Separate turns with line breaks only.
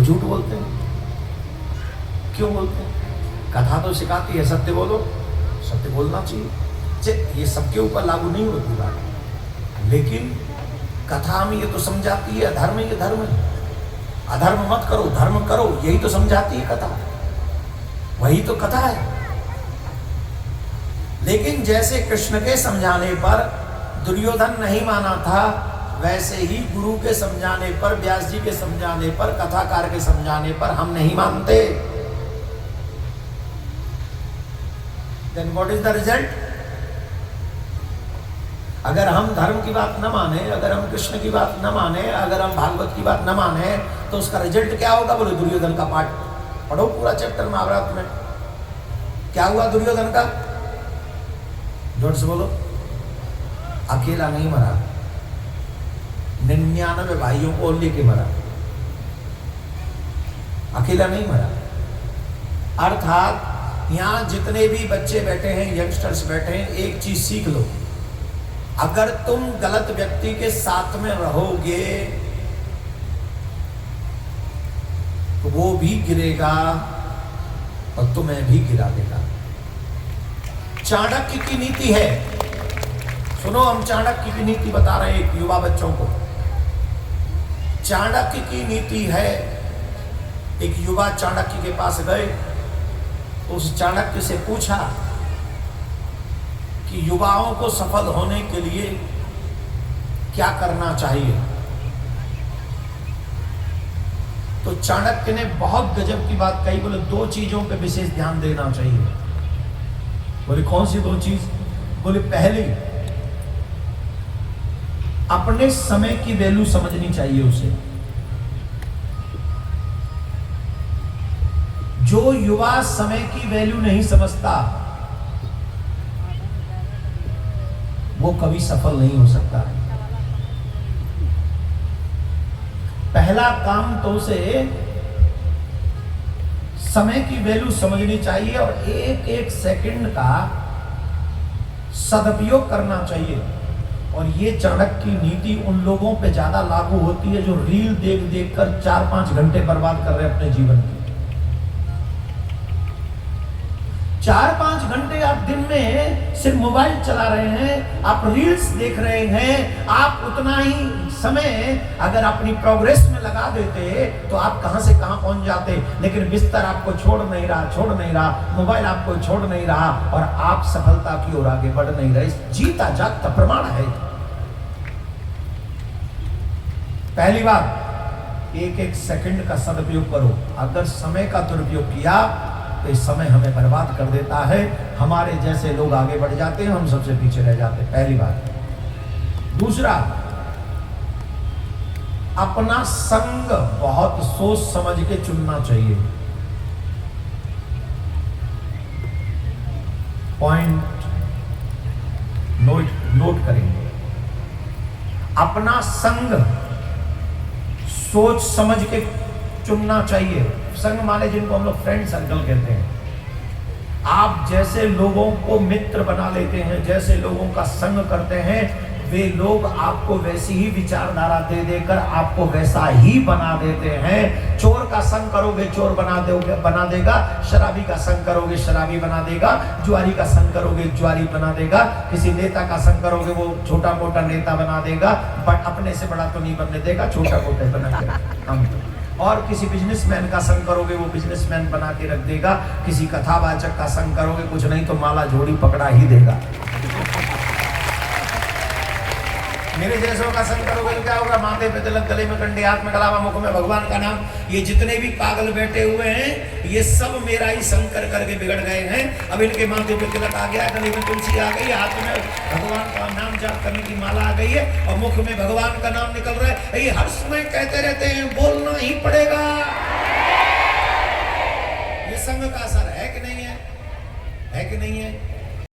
वो झूठ बोलते हैं। क्यों बोलते हैं? कथा तो सिखाती है सत्य बोलो, सत्य बोलना चाहिए। ये सबके ऊपर लागू नहीं होती बात, लेकिन कथा में ये तो समझाती है अधर्म ये धर्म है, अधर्म मत करो धर्म करो, यही तो समझाती है कथा, वही तो कथा है। लेकिन जैसे कृष्ण के समझाने पर दुर्योधन नहीं माना था, वैसे ही गुरु के समझाने पर, व्यास जी के समझाने पर, कथाकार के समझाने पर हम नहीं मानते। Then what is the result? अगर हम धर्म की बात न माने, अगर हम कृष्ण की बात न माने, अगर हम भागवत की बात न माने, तो उसका रिजल्ट क्या होगा? बोले दुर्योधन का पाठ पढ़ो, पूरा चैप्टर महाभारत में। क्या हुआ दुर्योधन का? जोर से बोलो। अकेला नहीं मरा, 99 भाइयों को लेके मरा, अकेला नहीं मरा। अर्थात यहां जितने भी बच्चे बैठे हैं, यंगस्टर्स बैठे हैं, एक चीज सीख लो, अगर तुम गलत व्यक्ति के साथ में रहोगे तो वो भी गिरेगा और तुम्हें भी गिरा देगा। चाणक्य की नीति है, सुनो, हम चाणक्य की नीति बता रहे हैं युवा बच्चों को। चाणक्य की नीति है, एक युवा चाणक्य के पास गए, उस चाणक्य से पूछा कि युवाओं को सफल होने के लिए क्या करना चाहिए। तो चाणक्य ने बहुत गजब की बात कही, बोले 2 चीजों पे विशेष ध्यान देना चाहिए। बोले कौन सी 2 चीज? बोले पहली, अपने समय की वैल्यू समझनी चाहिए उसे। जो युवा समय की वैल्यू नहीं समझता वो कभी सफल नहीं हो सकता है। पहला काम तो उसे समय की वैल्यू समझनी चाहिए और एक एक सेकंड का सदुपयोग करना चाहिए। और ये चाणक्य की नीति उन लोगों पे ज्यादा लागू होती है जो रील देख देख कर 4-5 घंटे बर्बाद कर रहे हैं अपने जीवन के। 4-5 घंटे आप दिन में सिर्फ मोबाइल चला रहे हैं, आप रील्स देख रहे हैं। आप उतना ही समय अगर अपनी प्रोग्रेस में लगा देते तो आप कहां से कहां पहुंच जाते। लेकिन बिस्तर आपको छोड़ नहीं रहा, मोबाइल आपको छोड़ नहीं रहा और आप सफलता की ओर आगे बढ़ नहीं रहे। जीता जागता प्रमाण है। पहली बात, एक एक सेकंड का सदुपयोग करो। अगर समय का दुरुपयोग किया तो इस समय हमें बर्बाद कर देता है। हमारे जैसे लोग आगे बढ़ जाते हैं, हम सबसे पीछे रह जाते हैं। पहली बात। दूसरा, अपना संग बहुत सोच समझ के चुनना चाहिए। पॉइंट नोट करेंगे। अपना संग सोच समझ के चुनना चाहिए। संग माने जिनको हम लोग फ्रेंड सर्कल कहते हैं। आप जैसे लोगों को मित्र बना लेते हैं, जैसे लोगों का संग करते हैं, वे लोग आपको वैसी ही विचारधारा दे देकर आपको वैसा ही बना देते हैं। चोर का संग करोगे चोर बना देगा, शराबी का संग करोगे शराबी बना देगा, जुआरी का संग करोगे जुआरी बना देगा, किसी नेता का संग करोगे वो छोटा मोटा नेता बना देगा, बट अपने से बड़ा तो नहीं बनने देगा, छोटा मोटा बना देगा। और किसी बिजनेसमैन का संग करोगे वो बिजनेसमैन बना के रख देगा, किसी कथावाचक का संग करोगे कुछ नहीं तो माला झोड़ी पकड़ा ही देगा। मेरे जैसों का संग करोगे तो क्या होगा? माथे पे तिलक, गले में कंडे, हाथ में कलावा, मुख में भगवान का नाम। ये जितने भी पागल बैठे हुए हैं ये सब मेरा ही संग कर करके बिगड़ गए हैं। अब इनके माथे पे तिलक आ गया, गले में तुलसी आ गई, हाथ में भगवान का नाम जाप करने की माला आ गई है और मुख में भगवान का नाम निकल रहा है। ये हर समय कहते रहते हैं बोलना ही पड़ेगा। ये संग का असर है कि नहीं है? है कि नहीं है?